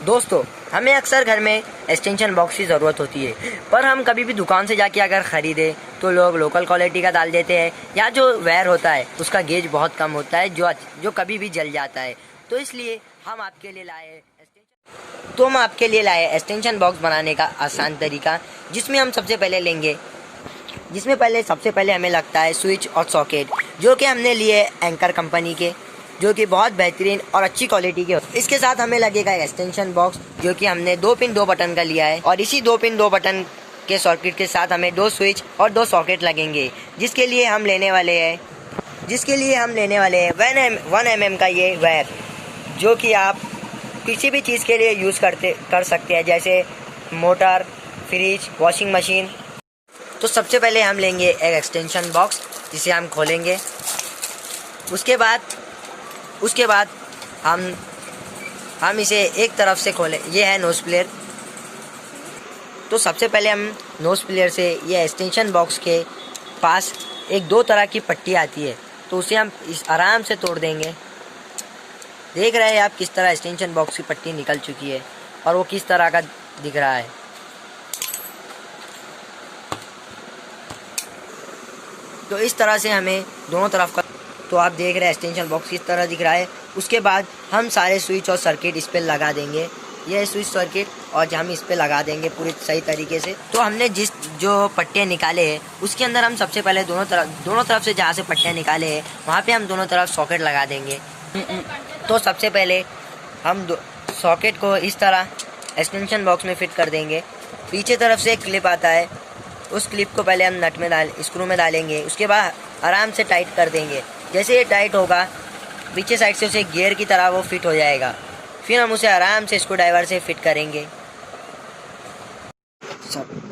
दोस्तों, हमें अक्सर घर में एक्सटेंशन बॉक्स की ज़रूरत होती है, पर हम कभी भी दुकान से जाके अगर ख़रीदें तो लोग लोकल क्वालिटी का डाल देते हैं, या जो वायर होता है उसका गेज बहुत कम होता है, जो कभी भी जल जाता है। तो इसलिए हम आपके लिए लाए एक्सटेंशन बॉक्स बनाने का आसान तरीका, जिसमें सबसे पहले हमें लगता है स्विच और सॉकेट, जो कि हमने लिए एंकर कंपनी के, जो कि बहुत बेहतरीन और अच्छी क्वालिटी के। इसके साथ हमें लगेगा एक्सटेंशन बॉक्स, जो कि हमने 2 पिन 2 बटन का लिया है, और इसी 2 पिन 2 बटन के सर्किट के साथ हमें 2 स्विच और 2 सॉकेट लगेंगे, जिसके लिए हम लेने वाले हैं 1 mm का ये वायर, जो कि आप किसी भी चीज़ के लिए यूज़ कर सकते हैं, जैसे मोटर, फ्रिज, वॉशिंग मशीन। तो सबसे पहले हम लेंगे एक एक्सटेंशन बॉक्स, जिसे हम खोलेंगे। उसके बाद हम इसे एक तरफ से खोलें। ये है नोज़ प्लेयर। तो सबसे पहले हम नोज़ प्लेयर से ये एक्सटेंशन बॉक्स के पास एक 2 तरह की पट्टी आती है, तो उसे हम आराम से तोड़ देंगे। देख रहे हैं आप किस तरह एक्सटेंशन बॉक्स की पट्टी निकल चुकी है, और वो किस तरह का दिख रहा है। तो इस तरह से हमें दोनों तरफ का, तो आप देख रहे हैं एक्सटेंशन बॉक्स किस तरह दिख रहा है। उसके बाद हम सारे स्विच और सर्किट इस पर लगा देंगे। यह स्विच सर्किट और हम इस पर लगा देंगे पूरी सही तरीके से। तो हमने जो पट्टियाँ निकाले हैं, उसके अंदर हम सबसे पहले दोनों तरफ से जहाँ से पट्टियाँ निकाले हैं, वहाँ पे हम दोनों तरफ सॉकेट लगा देंगे। तो सबसे पहले हम सॉकेट को इस तरह एक्सटेंशन बॉक्स में फिट कर देंगे। पीछे तरफ से एक क्लिप आता है, उस क्लिप को पहले हम स्क्रू में डालेंगे। उसके बाद आराम से टाइट कर देंगे। जैसे ये टाइट होगा, पीछे साइड से उसे गियर की तरह वो फिट हो जाएगा। फिर हम उसे आराम से स्क्रू ड्राइवर से फिट करेंगे।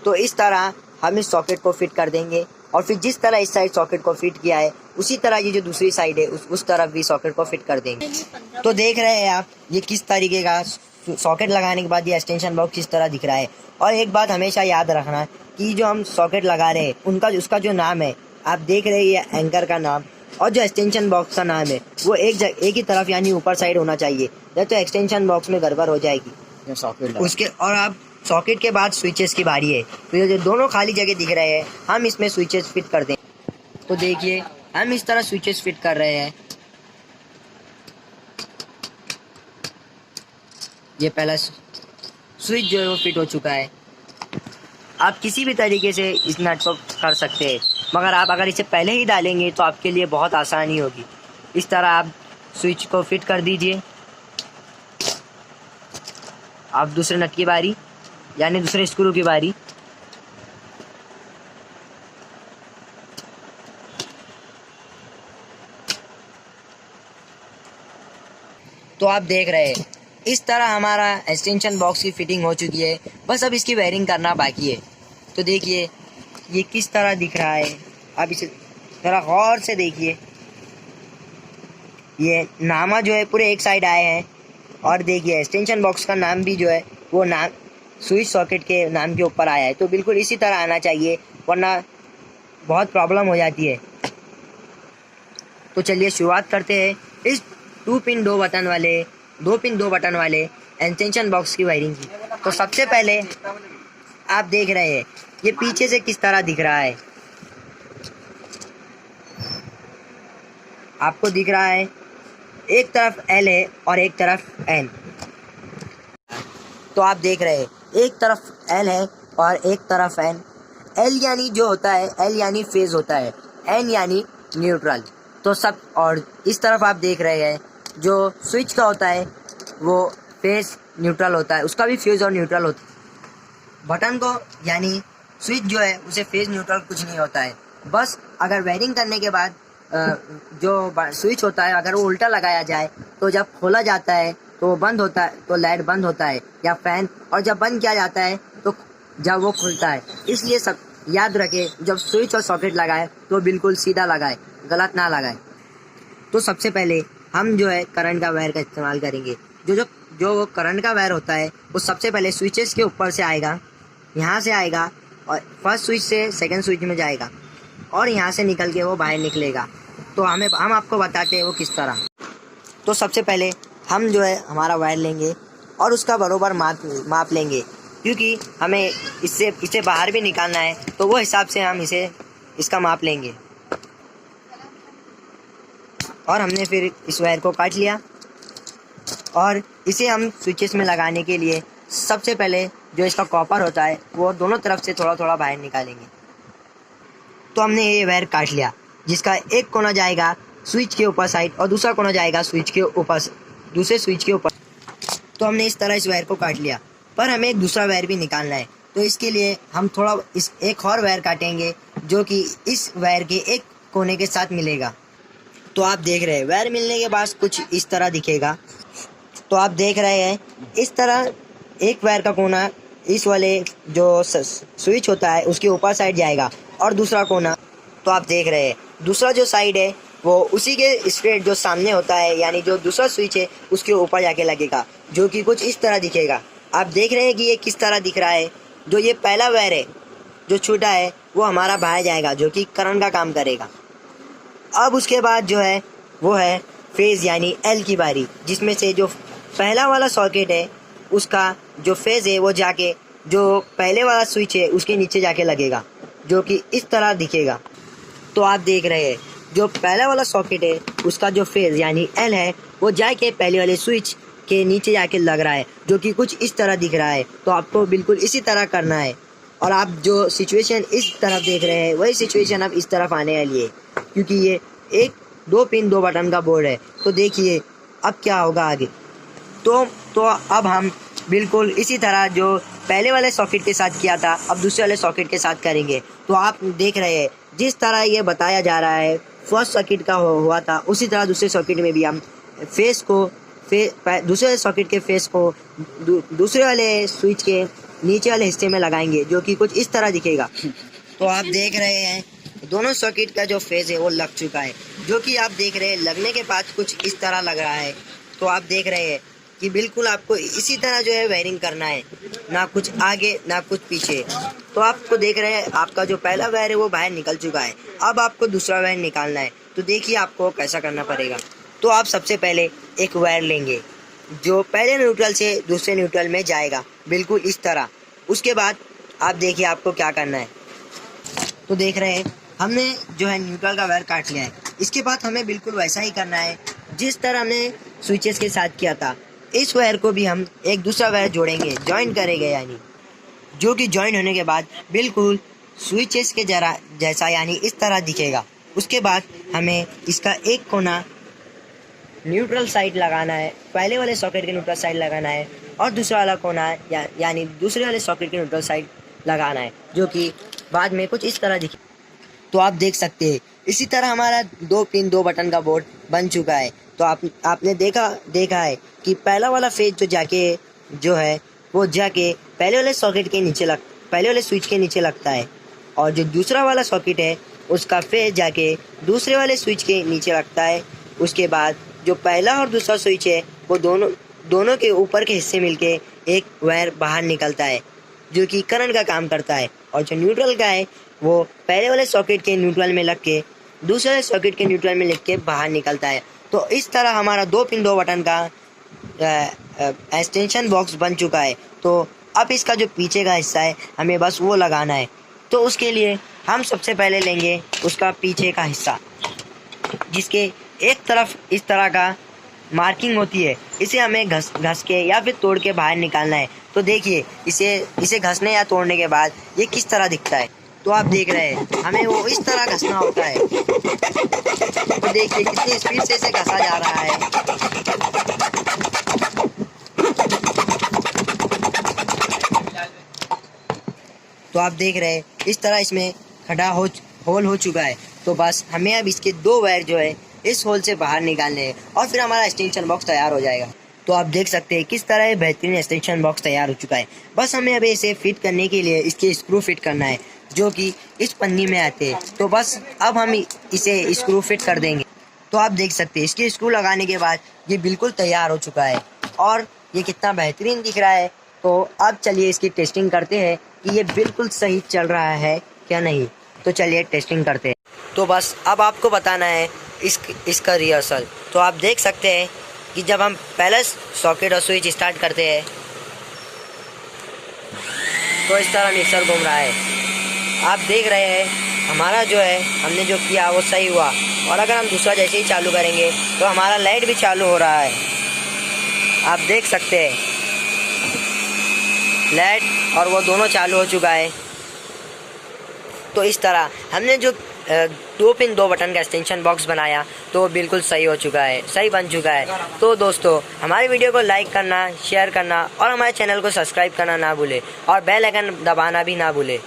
तो इस तरह हम इस सॉकेट को फिट कर देंगे, और फिर जिस तरह इस साइड सॉकेट को फिट किया है, उसी तरह ये जो दूसरी साइड है उस तरफ भी सॉकेट को फिट कर देंगे। तो देख रहे हैं आप ये किस तरीके का सॉकेट लगाने के बाद ये एक्सटेंशन बॉक्स किस तरह दिख रहा है। और एक बात हमेशा याद रखना कि जो हम सॉकेट लगा रहे हैं उसका जो नाम है, आप देख रहे हैं ये एंकर का नाम, और जो एक्सटेंशन बॉक्स का नाम है वो एक ही तरफ यानी ऊपर साइड होना चाहिए, नहीं तो एक्सटेंशन बॉक्स में गड़बड़ हो जाएगी। और आप सॉकेट के बाद स्विचेस की बारी है। तो ये जो दोनों खाली जगह दिख रहे हैं, हम इसमें स्विचेस फिट कर दें। तो देखिए हम इस तरह स्विचेस फिट कर रहे हैं। ये पहला स्विच जो है वो फिट हो चुका है। आप किसी भी तरीके से इस नट को कर सकते हैं, मगर आप अगर इसे पहले ही डालेंगे तो आपके लिए बहुत आसानी होगी। इस तरह आप स्विच को फिट कर दीजिए। आप दूसरे नट की बारी, यानी दूसरे स्क्रू की बारी। तो आप देख रहे हैं इस तरह हमारा एक्सटेंशन बॉक्स की फिटिंग हो चुकी है। बस अब इसकी वायरिंग करना बाकी है। तो देखिए ये किस तरह दिख रहा है, आप इसे थोड़ा गौर से देखिए। ये नामा जो है पूरे एक साइड आए हैं, और देखिए एक्सटेंशन बॉक्स का नाम भी जो है वो नाम स्विच सॉकेट के नाम के ऊपर आया है। तो बिल्कुल इसी तरह आना चाहिए, वरना बहुत प्रॉब्लम हो जाती है। तो चलिए शुरुआत करते हैं इस 2 पिन 2 बटन वाले एक्सटेंशन बॉक्स की वायरिंग की। तो सबसे पहले आप देख रहे हैं ये पीछे से किस तरह दिख रहा है। आपको दिख रहा है एक तरफ L है और एक तरफ N। तो आप देख रहे हैं एक तरफ L है और एक तरफ N। L यानी जो होता है, L यानी फेज होता है, N यानी न्यूट्रल। तो सब, और इस तरफ आप देख रहे हैं जो स्विच का होता है वो फेज न्यूट्रल होता है, उसका भी फेज और न्यूट्रल होता है। बटन को यानी स्विच जो है उसे फेज न्यूट्रल कुछ नहीं होता है। बस अगर वायरिंग करने के बाद जो स्विच होता है अगर वो उल्टा लगाया जाए तो जब खोला जाता है तो वो बंद होता है, तो लाइट बंद होता है या फैन, और जब बंद किया जाता है तो जब वो खुलता है। इसलिए सब याद रखें, जब स्विच और सॉकेट लगाए तो बिल्कुल सीधा लगाए, गलत ना लगाए। तो सबसे पहले हम जो है करंट का वायर का इस्तेमाल करेंगे। जो करंट का वायर होता है वो सबसे पहले स्विचेस के ऊपर से आएगा, यहाँ से आएगा और फर्स्ट स्विच से सेकंड स्विच में जाएगा, और यहाँ से निकल के वो बाहर निकलेगा। तो हम आपको बताते हैं वो किस तरह। तो सबसे पहले हम जो है हमारा वायर लेंगे, और उसका बरोबर माप लेंगे, क्योंकि हमें इसे बाहर भी निकालना है, तो वो हिसाब से हम इसका माप लेंगे। और हमने फिर इस वायर को काट लिया और इसे हम स्विचेस में लगाने के लिए सबसे पहले जो इसका कॉपर होता है वो दोनों तरफ से थोड़ा थोड़ा बाहर निकालेंगे। तो हमने ये वायर काट लिया, जिसका एक कोना जाएगा स्विच के ऊपर साइड और दूसरा कोना जाएगा दूसरे स्विच के ऊपर। तो हमने इस तरह इस वायर को काट लिया, पर हमें एक दूसरा वायर भी निकालना है। तो इसके लिए हम थोड़ा एक और वायर काटेंगे जो कि इस वायर के एक कोने के साथ मिलेगा। तो आप देख रहे हैं वायर मिलने के बाद कुछ इस तरह दिखेगा। तो आप देख रहे हैं इस तरह एक वायर का कोना इस वाले जो स्विच होता है उसके ऊपर साइड जाएगा और दूसरा कोना, तो आप देख रहे हैं दूसरा जो साइड है वो उसी के स्ट्रेट जो सामने होता है, यानी जो दूसरा स्विच है उसके ऊपर जाके लगेगा, जो कि कुछ इस तरह दिखेगा। आप देख रहे हैं कि ये किस तरह दिख रहा है। जो ये पहला वायर है जो छोटा है वो हमारा बाहर जाएगा, जो कि करंट का काम करेगा। अब उसके बाद जो है वो है फेज़ यानी एल की बारी, जिसमें से जो पहला वाला सॉकेट है उसका जो फेज़ है वो जाके जो पहले वाला स्विच है उसके नीचे जाके लगेगा, जो कि इस तरह दिखेगा। तो आप देख रहे हैं जो पहला वाला सॉकेट है उसका जो फेज़ यानी एल है वो जाके पहले वाले स्विच के नीचे जाके लग रहा है, जो कि कुछ इस तरह दिख रहा है। तो आपको बिल्कुल इसी तरह करना है। और आप जो सिचुएशन इस तरफ देख रहे हैं वही सिचुएशन अब इस तरफ आने वाली है, क्योंकि ये एक 2 पिन 2 बटन का बोर्ड है। तो देखिए अब क्या होगा आगे। तो अब हम बिल्कुल इसी तरह जो पहले वाले सॉकेट के साथ किया था अब दूसरे वाले सॉकेट के साथ करेंगे। तो आप देख रहे हैं जिस तरह ये बताया जा रहा है फर्स्ट सॉकेट का हुआ था, उसी तरह दूसरे सॉकेट में भी हम दूसरे वाले सॉकेट के फेस को दूसरे वाले स्विच के नीचे वाले हिस्से में लगाएंगे, जो कि कुछ इस तरह दिखेगा। तो आप देख रहे हैं दोनों सॉकेट का जो फेज है वो लग चुका है, जो कि आप देख रहे हैं लगने के बाद कुछ इस तरह लग रहा है। तो आप देख रहे हैं कि बिल्कुल आपको इसी तरह जो है वायरिंग करना है, ना कुछ आगे ना कुछ पीछे। तो आपको देख रहे हैं आपका जो पहला वायर है वो बाहर निकल चुका है। अब आपको दूसरा वायर निकालना है। तो देखिए आपको कैसा करना पड़ेगा। तो आप सबसे पहले एक वायर लेंगे जो पहले न्यूट्रल से दूसरे न्यूट्रल में जाएगा, बिल्कुल इस तरह। उसके बाद आप देखिए आपको क्या करना है। तो देख रहे हैं हमने जो है न्यूट्रल का वायर काट लिया है। इसके बाद हमें बिल्कुल वैसा ही करना है जिस तरह हमने स्विचेस के साथ किया था। इस वायर को भी हम एक दूसरा वायर जोड़ेंगे, ज्वाइन करेंगे, यानी जो कि ज्वाइन होने के बाद बिल्कुल स्विचेस के जैसा यानी इस तरह दिखेगा। उसके बाद हमें इसका एक कोना न्यूट्रल साइड लगाना है, पहले वाले सॉकेट के न्यूट्रल साइड लगाना है, और दूसरा वाला कोना यानी दूसरे वाले सॉकेट के न्यूट्रल साइड लगाना है, जो कि बाद में कुछ इस तरह दिखे। तो आप देख सकते हैं इसी तरह हमारा 2 पिन 2 बटन का बोर्ड बन चुका है। तो आपने देखा है कि पहला वाला फेज जो है वो जाके पहले वाले स्विच के नीचे लगता है, और जो दूसरा वाला सॉकेट है उसका फेज जाके दूसरे वाले स्विच के नीचे लगता है। उसके बाद जो पहला और दूसरा स्विच है वो दोनों के ऊपर के हिस्से मिलके एक वायर बाहर निकलता है, जो कि करंट का काम करता है। और जो न्यूट्रल का है वो पहले वाले सॉकेट के न्यूट्रल में लग के दूसरे वाले सॉकेट के न्यूट्रल में लग के बाहर निकलता है। तो इस तरह हमारा 2 पिन 2 बटन का एक्सटेंशन बॉक्स बन चुका है। तो अब इसका जो पीछे का हिस्सा है हमें बस वो लगाना है। तो उसके लिए हम सबसे पहले लेंगे उसका पीछे का हिस्सा, जिसके एक तरफ इस तरह का मार्किंग होती है। इसे हमें घस के या फिर तोड़ के बाहर निकालना है। तो देखिए इसे घसने या तोड़ने के बाद ये किस तरह दिखता है। तो आप देख रहे हैं हमें वो इस तरह घसना होता है। तो देखिए कितनी स्पीड से इसे घसा जा रहा है। तो आप देख रहे हैं इस तरह इसमें खड़ा होल हो चुका है। तो बस हमें अब इसके 2 वायर जो है इस होल से बाहर निकालने हैं और फिर हमारा एक्सटेंशन बॉक्स तैयार हो जाएगा। तो आप देख सकते हैं किस तरह बेहतरीन एक्सटेंशन बॉक्स तैयार हो चुका है। बस हमें अभी इसे फिट करने के लिए इसके स्क्रू फिट करना है, जो कि इस पन्नी में आते हैं। तो बस अब हम इसे स्क्रू फिट कर देंगे। तो आप देख सकते हैं इसके स्क्रू लगाने के बाद ये बिल्कुल तैयार हो चुका है और ये कितना बेहतरीन दिख रहा है। तो अब चलिए इसकी टेस्टिंग करते हैं कि ये बिल्कुल सही चल रहा है क्या नहीं। तो चलिए टेस्टिंग करते हैं। तो बस अब आपको बताना है इसका रिहर्सल। तो आप देख सकते हैं कि जब हम पहले सॉकेट और स्विच स्टार्ट करते हैं तो इस तरह मिक्सर घूम रहा है। आप देख रहे हैं हमारा जो है हमने जो किया वो सही हुआ। और अगर हम दूसरा जैसे ही चालू करेंगे तो हमारा लाइट भी चालू हो रहा है। आप देख सकते हैं लाइट और वो दोनों चालू हो चुका है। तो इस तरह हमने जो 2 पिन 2 बटन का एक्सटेंशन बॉक्स बनाया तो वो बिल्कुल सही हो चुका है, सही बन चुका है। तो दोस्तों हमारी वीडियो को लाइक करना, शेयर करना और हमारे चैनल को सब्सक्राइब करना ना भूले और बेल आइकन दबाना भी ना भूले।